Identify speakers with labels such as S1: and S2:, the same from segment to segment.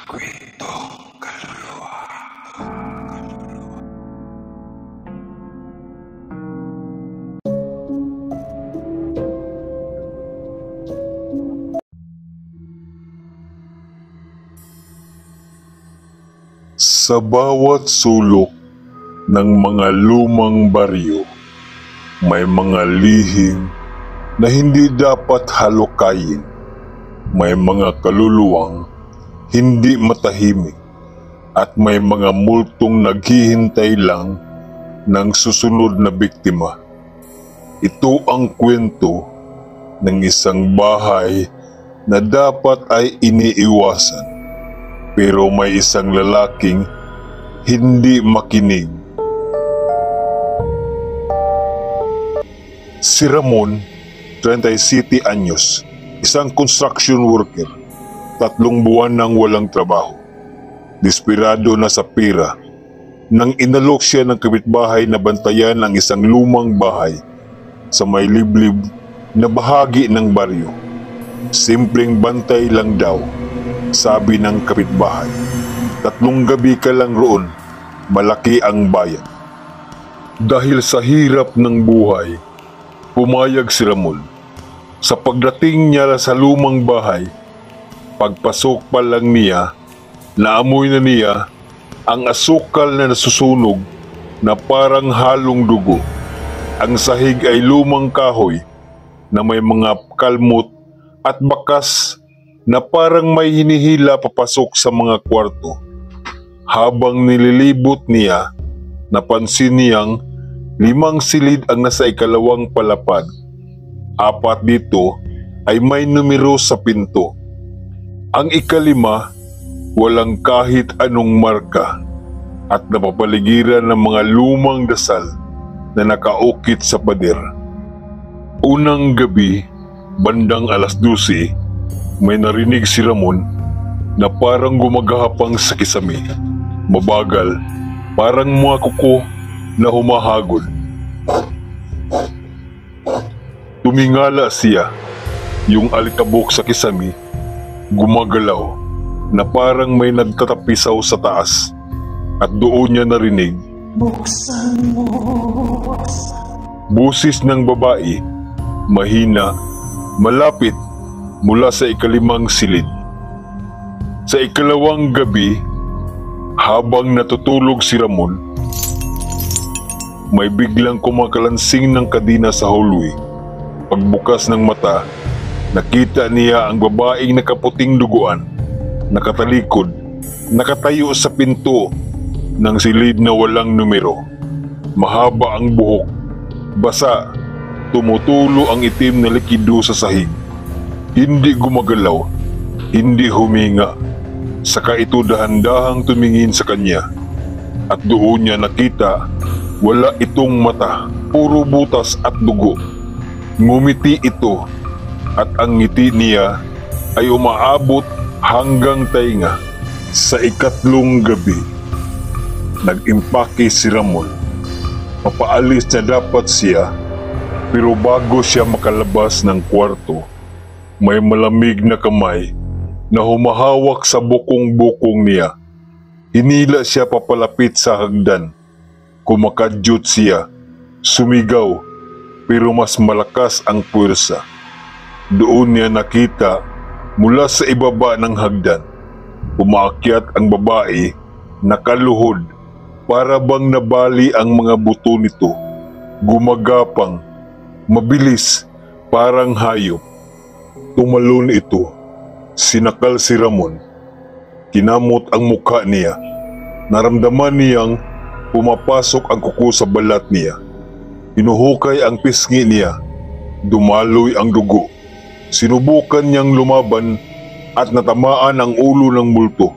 S1: Kwento Kaluluwa.
S2: Sa bawat sulok ng mga lumang baryo, may mga lihim na hindi dapat halukayin. May mga kaluluwang hindi matahimik at may mga multong naghihintay lang ng susunod na biktima. Ito ang kwento ng isang bahay na dapat ay iniiwasan, pero may isang lalaking hindi makinig. Si Ramon, 37 anyos, isang construction worker, 3 buwan nang walang trabaho. Desperado na sa pera, nang inalok siya ng kapitbahay na bantayan ang isang lumang bahay sa may liblib na bahagi ng baryo. Simpleng bantay lang daw, sabi ng kapitbahay. 3 gabi ka lang roon, malaki ang bayad. Dahil sa hirap ng buhay, pumayag si Ramon. Sa pagdating niya sa lumang bahay, pagpasok pa lang niya, naamoy na niya ang asukal na nasusunog na parang halong dugo. Ang sahig ay lumang kahoy na may mga kalmot at bakas na parang may hinihila papasok sa mga kwarto. Habang nililibot niya, napansin niyang 5 silid ang nasa ikalawang palapad. 4 dito ay may numero sa pinto. Ang ika-5, walang kahit anong marka at napapaligiran ng mga lumang dasal na nakaukit sa pader. Unang gabi, bandang 12:00, may narinig si Ramon na parang gumagapang sa kisame. Mabagal, parang mga kuko na humahagod. Tumingala siya. Yung alikabok sa kisame gumagalaw na parang may nagtatapisaw sa taas, at doon niya narinig,
S1: Buksan mo.
S2: busis ng babae, mahina, malapit mula sa ika-5 silid. Sa ikalawang gabi, habang natutulog si Ramon, may biglang kumakalansing ng kadina sa hallway. Pagbukas ng mata, nakita niya ang babaeng nakaputing duguan, nakatalikod, nakatayo sa pinto ng silid na walang numero. Mahaba ang buhok, basa, tumutulo ang itim na likido sa sahig. Hindi gumagalaw, hindi huminga. Saka ito dahan-dahang tumingin sa kanya, at doon niya nakita wala itong mata, puro butas at dugo. Ngumiti ito, at ang ngiti niya ay umaabot hanggang tainga. Sa ika-3 gabi, nag-impake si Ramon. Papaalis na dapat siya, pero bago siya makalabas ng kwarto, may malamig na kamay na humahawak sa bukong-bukong niya. Hinila siya papalapit sa hagdan. Kumakadyot siya, sumigaw, pero mas malakas ang puwersa. Doon niya nakita mula sa ibaba ng hagdan, umaakyat ang babae, nakaluhod, para bang nabali ang mga buto nito. Gumagapang, mabilis, parang hayop. Tumalon ito. Sinakal si Ramon. Kinamot ang mukha niya. Naramdaman niyang pumapasok ang kuko sa balat niya. Hinuhukay ang pisngi niya. Dumaloy ang dugo. Sinubukan niyang lumaban at natamaan ang ulo ng multo.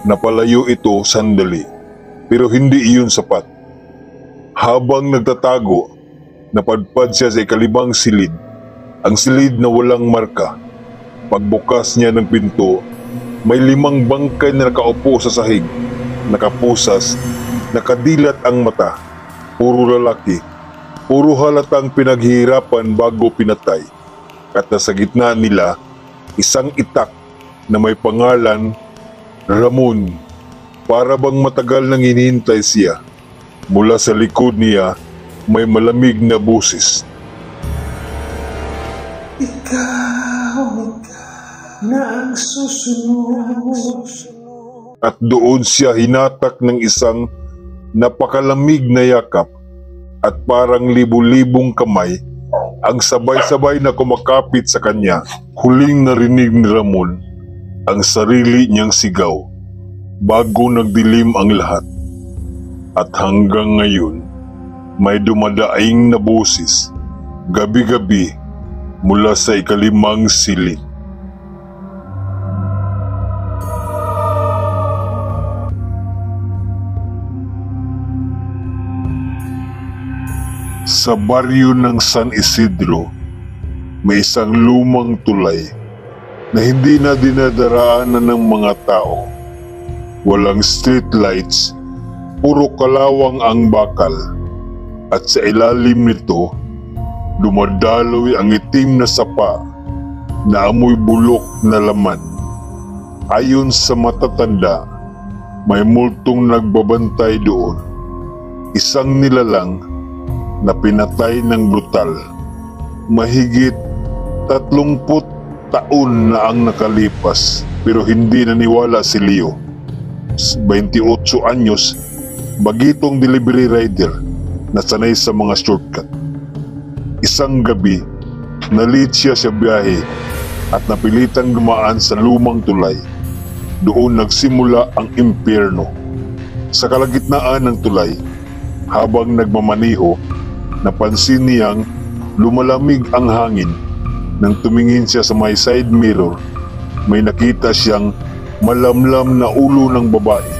S2: Napalayo ito sandali, pero hindi iyon sapat. Habang nagtatago, napadpad siya sa ika-5 silid. Ang silid na walang marka. Pagbukas niya ng pinto, may 5 bangkay na nakaupo sa sahig. Nakapusas, nakadilat ang mata. Puro lalaki. Puro halatang pinaghihirapan bago pinatay. At nasa gitna nila, isang itak na may pangalan Ramon, para bang matagal nang hinihintay siya. Mula sa likod niya, may malamig na busis.
S1: Ikaw na ang susunod.
S2: At doon siya hinatak ng isang napakalamig na yakap at parang libu-libong kamay ang sabay-sabay na kumakapit sa kanya. Huling narinig ni Ramon ang sarili niyang sigaw bago nagdilim ang lahat. At hanggang ngayon, may dumadaing na boses gabi-gabi mula sa ikalimang silid. Sa baryo ng San Isidro, may isang lumang tulay na hindi na dinadaraanan ng mga tao. Walang street lights, puro kalawang ang bakal. At sa ilalim nito, dumadaloy ang itim na sapa na amoy bulok na laman. Ayon sa matatanda, may multong nagbabantay doon. Isang nilalang na pinatay ng brutal. Mahigit 30 taon na ang nakalipas pero hindi naniwala si Leo. 28 anyos, bagitong delivery rider na sanay sa mga shortcut. Isang gabi, nalit siya sa biyahe at napilitang dumaan sa lumang tulay. Doon nagsimula ang impyerno. Sa kalagitnaan ng tulay, habang nagmamaniho, napansin niyang lumalamig ang hangin. Nang tumingin siya sa may side mirror, may nakita siyang malamlam na ulo ng babae,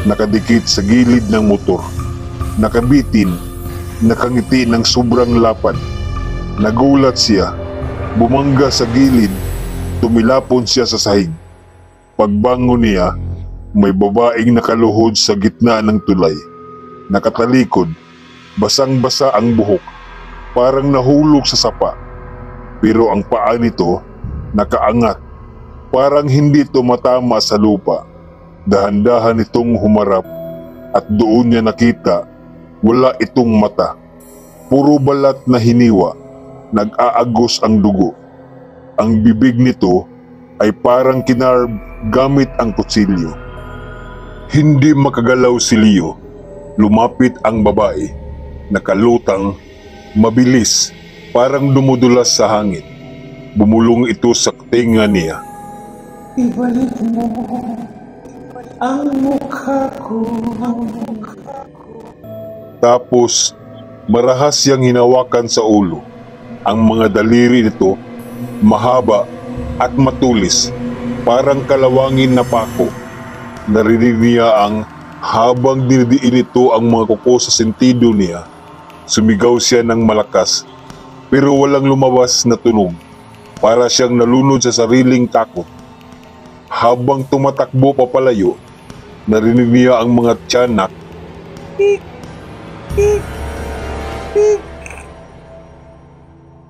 S2: nakadikit sa gilid ng motor, nakabitin, nakangiti ng sobrang lapad. Nagulat siya, bumangga sa gilid, tumilapon siya sa sahig. Pagbangon niya, may babaeng nakaluhod sa gitna ng tulay, nakatalikod. Basang-basa ang buhok, parang nahulog sa sapa. Pero ang paa nito nakaangat, parang hindi tumatama sa lupa. Dahan-dahan itong humarap at doon niya nakita wala itong mata. Puro balat na hiniwa, nag-aagos ang dugo. Ang bibig nito ay parang kinarb gamit ang kutsilyo. Hindi makagalaw si Leo. Lumapit ang babae. Nakalutang, mabilis, parang dumudulas sa hangin. Bumulong ito sa tenga niya.
S1: Ibalik mo ang mukha ko.
S2: Tapos, marahas siyang hinawakan sa ulo. Ang mga daliri nito, mahaba at matulis, parang kalawangin na pako. Narinig niya ang habang dinidiin ito ang mga kuko sa sentido niya. Sumigaw siya ng malakas, pero walang lumabas na tunog. Para siyang nalunod sa sariling takot. Habang tumatakbo papalayo, narinig niya ang mga tiyanak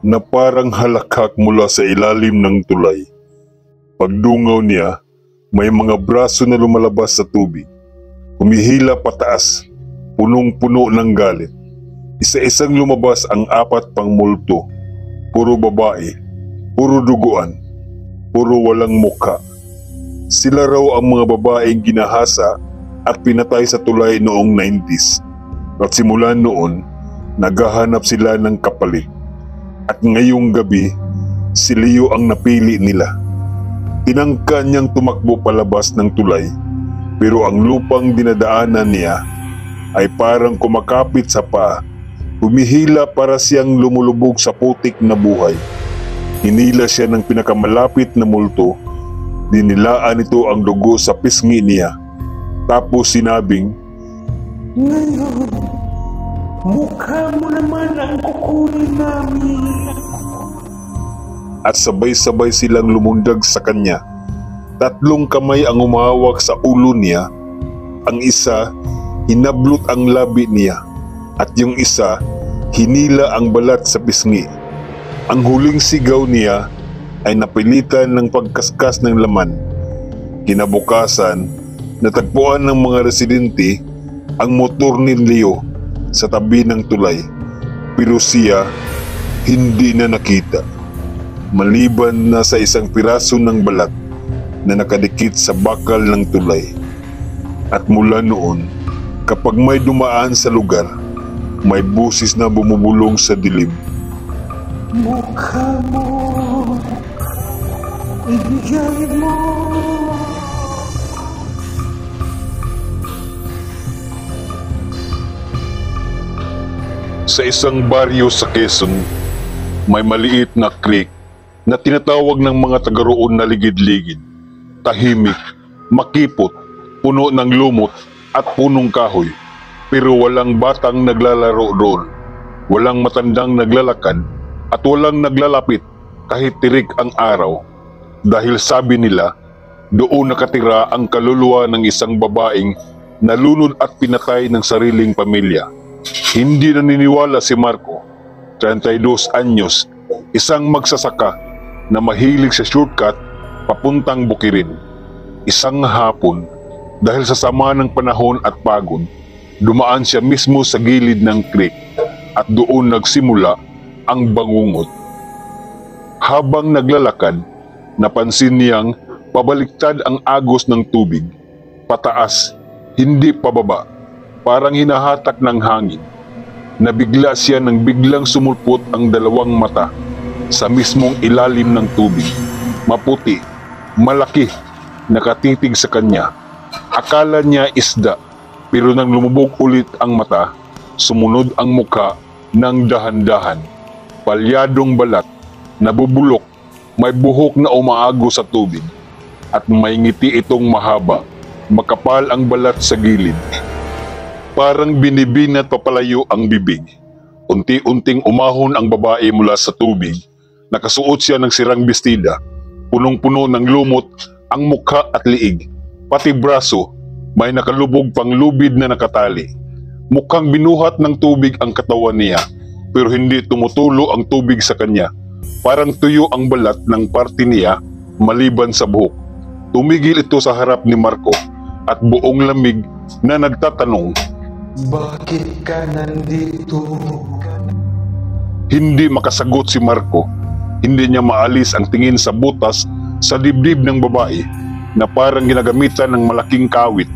S2: na parang halakak mula sa ilalim ng tulay. Pagdungaw niya, may mga braso na lumalabas sa tubig. Humihila pataas, punong-puno ng galit. Isa-isang lumabas ang 4 pang multo. Puro babae, puro duguan, puro walang mukha. Sila raw ang mga babaeng ginahasa at pinatay sa tulay noong 90s. At simula noon, naghahanap sila ng kapalit. At ngayong gabi, si Leo ang napili nila. Tinangka niyang tumakbo palabas ng tulay, pero ang lupang dinadaanan niya ay parang kumakapit sa paa. Humihila para siyang lumulubog sa putik na buhay. Hinila siya ng pinakamalapit na multo. Dinilaan ito ang dugo sa pisngi niya. Tapos sinabing,
S1: Ngayon, mukha mo naman ang kukunin namin.
S2: at sabay-sabay silang lumundag sa kanya. 3 kamay ang umahawak sa ulo niya. Ang isa, hinablot ang labi niya. At yung isa, hinila ang balat sa pisngi. Ang huling sigaw niya ay napilitan ng pagkaskas ng laman. Kinabukasan, natagpuan ng mga residente ang motor ni Leo sa tabi ng tulay, pero siya hindi na nakita. Maliban na sa isang piraso ng balat na nakadikit sa bakal ng tulay. At mula noon, kapag may dumaan sa lugar, may busis na bumubulong sa dilim.
S1: Mukha mo, ibigay mo.
S2: Sa isang baryo sa Quezon, may maliit na creek na tinatawag ng mga taga roon na ligid-ligid. Tahimik, makipot, puno ng lumot at punong kahoy. Pero walang batang naglalaro roon. Walang matandang naglalakad at walang naglalapit kahit tirik ang araw. Dahil sabi nila, doon nakatira ang kaluluwa ng isang babaeng nalunod at pinatay ng sariling pamilya. Hindi naniniwala si Marco, 32 anyos, isang magsasaka na mahilig sa shortcut papuntang Bukirin. Isang hapon, dahil sa sama ng panahon at pagod, dumaan siya mismo sa gilid ng creek at doon nagsimula ang bangungot. Habang naglalakad, napansin niyang pabaliktad ang agos ng tubig, pataas, hindi pababa, parang hinahatak ng hangin. Nabigla siya nang biglang sumulpot ang dalawang mata sa mismong ilalim ng tubig. Maputi, malaki, nakatitig sa kanya. Akala niya isda, pero nang lumubog ulit ang mata, sumunod ang muka ng dahan-dahan. Palyadong balat, nabubulok, may buhok na umaagos sa tubig, at may ngiti itong mahaba, makapal ang balat sa gilid. Parang binibinat papalayo ang bibig. Unti-unting umahon ang babae mula sa tubig. Nakasuot siya ng sirang bestida. Punong-puno ng lumot ang mukha at liig. Pati braso, may nakalubog pang lubid na nakatali. Mukhang binuhat ng tubig ang katawan niya, pero hindi tumutulo ang tubig sa kanya. Parang tuyo ang balat ng parte niya maliban sa buhok. Tumigil ito sa harap ni Marco at buong lamig na nagtatanong,
S1: Bakit ka nandito?
S2: Hindi makasagot si Marco. Hindi niya maalis ang tingin sa butas sa dibdib ng babae na parang ginagamitan ng malaking kawit.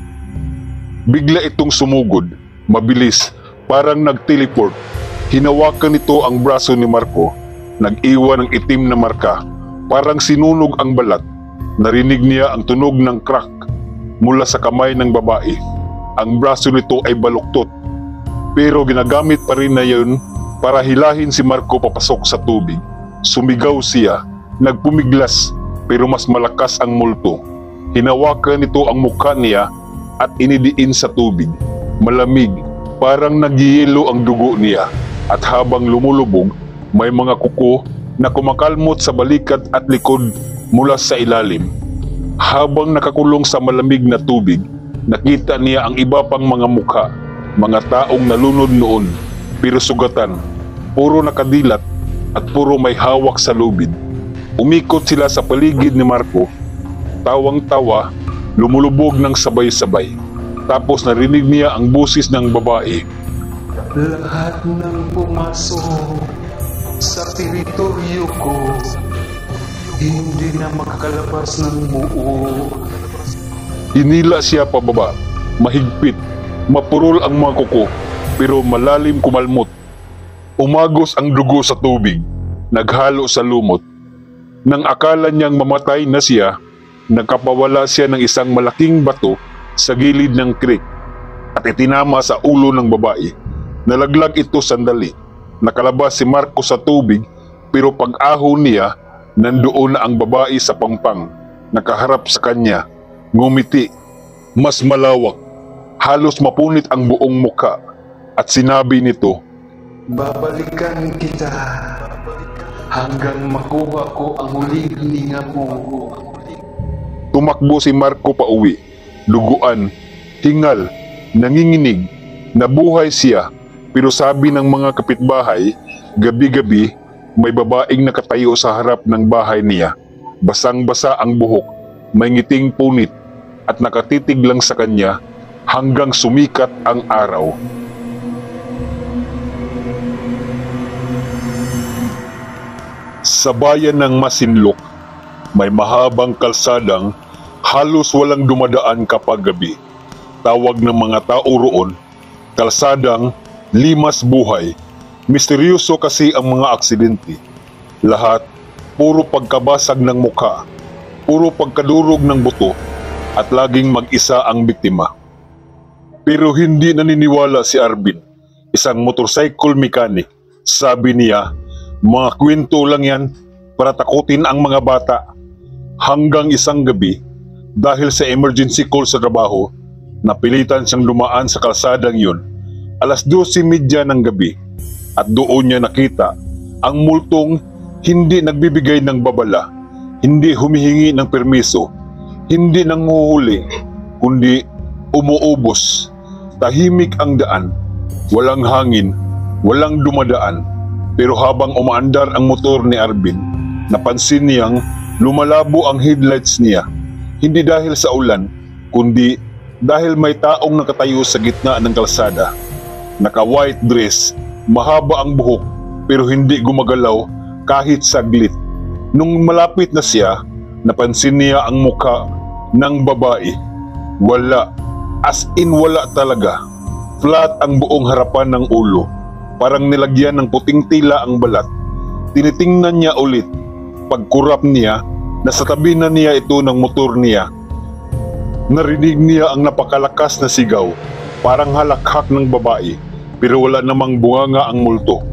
S2: Bigla itong sumugod, mabilis, parang nag-teleport. Hinawakan nito ang braso ni Marco, nag-iwan ng itim na marka, parang sinunog ang balat. Narinig niya ang tunog ng crack mula sa kamay ng babae. Ang braso nito ay baluktot, pero ginagamit pa rin na yun para hilahin si Marco papasok sa tubig. Sumigaw siya, nagpumiglas, pero mas malakas ang multo. Hinawakan nito ang mukha niya at inidiin sa tubig. Malamig, parang nagyiyelo ang dugo niya, at habang lumulubog, may mga kuko na kumakalmot sa balikat at likod mula sa ilalim. Habang nakakulong sa malamig na tubig, nakita niya ang iba pang mga mukha, mga taong nalunod noon, pero sugatan, puro nakadilat at puro may hawak sa lubid. Umikot sila sa paligid ni Marco, tawang-tawa, lumulubog ng sabay-sabay. Tapos narinig niya ang busis ng babae.
S1: Lahat ng pumasok sa teritoryo ko, hindi na makakalabas ng buo.
S2: Hinila siya pababa, mahigpit, mapurol ang mga kuko, pero malalim kumalmot. Umagos ang dugo sa tubig, naghalo sa lumot. Nang akala niyang mamatay na siya, nagkapawala siya ng isang malaking bato sa gilid ng creek at itinama sa ulo ng babae. Nalaglag ito sandali. Nakalabas si Marco sa tubig, pero pag-ahon niya, nandoon na ang babae sa pangpang, nakaharap sa kanya. Ngumiti, mas malawak, halos mapunit ang buong muka, at sinabi nito,
S1: Babalikan kita hanggang makuha ko ang huling hininga mo.
S2: Tumakbo si Marco pauwi, duguan, hingal, nanginginig, nabuhay siya, pero sabi ng mga kapitbahay, gabi-gabi may babaeng nakatayo sa harap ng bahay niya, basang-basa ang buhok, may ngiting punit at nakatitig lang sa kanya hanggang sumikat ang araw. Sa bayan ng Masinloc, may mahabang kalsadang halos walang dumadaan kapag gabi. Tawag ng mga tao roon, kalsadang limas buhay. Misteryoso kasi ang mga aksidente. Lahat, puro pagkabasag ng mukha, puro pagkadurog ng buto, at laging mag-isa ang biktima. Pero hindi naniniwala si Arvin, isang motorcycle mechanic. Sabi niya, mga kwento lang yan para takutin ang mga bata. Hanggang isang gabi, dahil sa emergency call sa trabaho, napilitan siyang dumaan sa kalsadang yun. Alas 12:30 ng gabi, at doon niya nakita ang multong hindi nagbibigay ng babala, hindi humihingi ng permiso, hindi nanguhuli, kundi umuubos. Tahimik ang daan, walang hangin, walang dumadaan. Pero habang umaandar ang motor ni Arvin, napansin niyang lumalabo ang headlights niya. Hindi dahil sa ulan, kundi dahil may taong nakatayo sa gitna ng kalsada. Naka-white dress, mahaba ang buhok, pero hindi gumagalaw kahit saglit. Nung malapit na siya, napansin niya ang muka ng babae. Wala, as in wala talaga. Flat ang buong harapan ng ulo. Parang nilagyan ng puting tila ang balat. Tinitingnan niya ulit. Pagkurap niya, nasa tabi na niya ito ng motor niya. Narinig niya ang napakalakas na sigaw, parang halakhak ng babae, pero wala namang bunganga ang multo.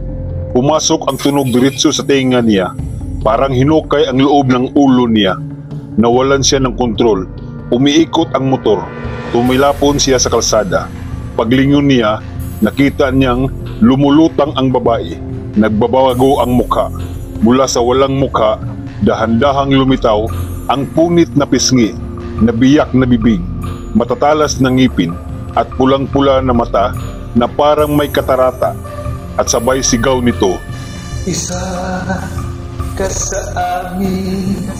S2: Pumasok ang tunog diretso sa tenga niya, parang hinukay ang loob ng ulo niya. Nawalan siya ng kontrol, umiikot ang motor, tumilapon siya sa kalsada. Paglingon niya, nakita niyang lumulutang ang babae, nagbabago ang mukha. Mula sa walang mukha, dahan-dahang lumitaw ang punit na pisngi, nabiyak na bibig, matatalas na ngipin, at pulang-pula na mata na parang may katarata. At sabay sigaw nito,
S1: Isa ka sa amin.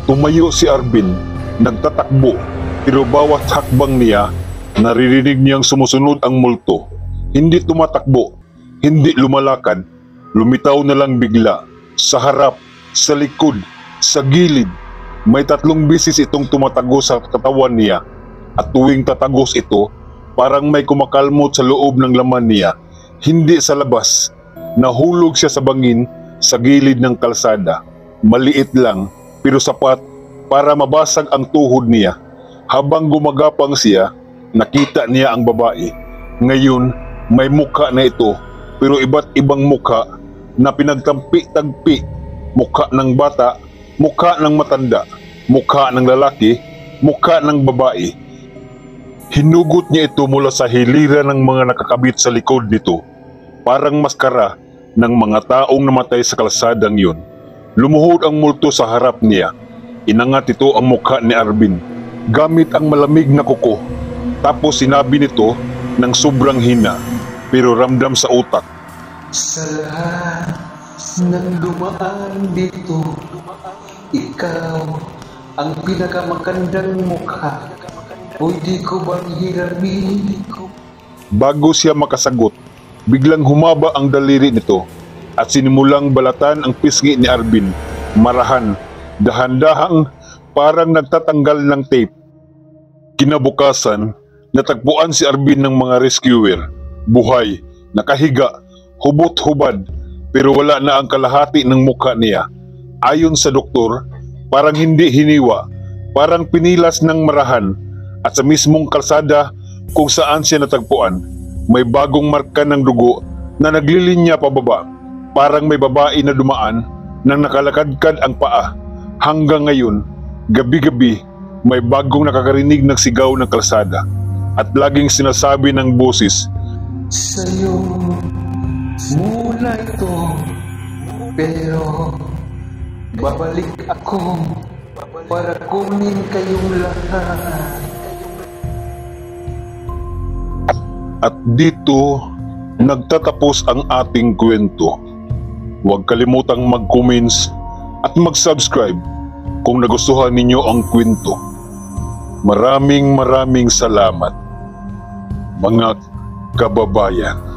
S2: Tumayo si Arvin, nagtatakbo, pero bawat hakbang niya, naririnig niyang sumusunod ang multo. Hindi tumatakbo, hindi lumalakad, lumitaw na lang bigla, sa harap, sa likod, sa gilid. May 3 beses itong tumatagos sa katawan niya, at tuwing tatagos ito, parang may kumakalmot sa loob ng laman niya, hindi sa labas. Nahulog siya sa bangin, sa gilid ng kalsada. Maliit lang, pero sapat para mabasag ang tuhod niya. Habang gumagapang siya, nakita niya ang babae. Ngayon, may mukha na ito, pero iba't ibang mukha na pinagtampi-tagpi. Mukha ng bata, mukha ng matanda, mukha ng lalaki, mukha ng babae. Hinugot niya ito mula sa hiliran ng mga nakakabit sa likod nito, parang maskara ng mga taong namatay sa kalsadang yun. Lumuhod ang multo sa harap niya. Inangat ito ang mukha ni Arvin, gamit ang malamig na kuko. Tapos sinabi nito ng sobrang hina, pero ramdam sa utak,
S1: Sa lahat ng dumaan dito, ikaw ang pinakamakandang mukha. Pwede ko bang hiramin?
S2: Bago siya makasagot, biglang humaba ang daliri nito at sinimulang balatan ang pisngi ni Arvin. Marahan, dahan-dahang parang nagtatanggal ng tape. Kinabukasan, natagpuan si Arvin ng mga rescuer. Buhay, nakahiga, hubot-hubad, pero wala na ang kalahati ng mukha niya. Ayon sa doktor, parang hindi hiniwa, parang pinilas ng marahan. At sa mismong kalsada kung saan siya natagpuan, may bagong marka ng dugo na naglilinya pababa. Parang may babae na dumaan nang nakalakadkad ang paa. Hanggang ngayon, gabi-gabi, may bagong nakakarinig ng sigaw ng kalsada. At laging sinasabi ng boses,
S1: Sa'yo muna ito, pero babalik ako para kunin kayong lahat.
S2: At dito, nagtatapos ang ating kwento. Huwag kalimutang mag-comments at mag-subscribe kung nagustuhan ninyo ang kwento. Maraming salamat, mga kababayan.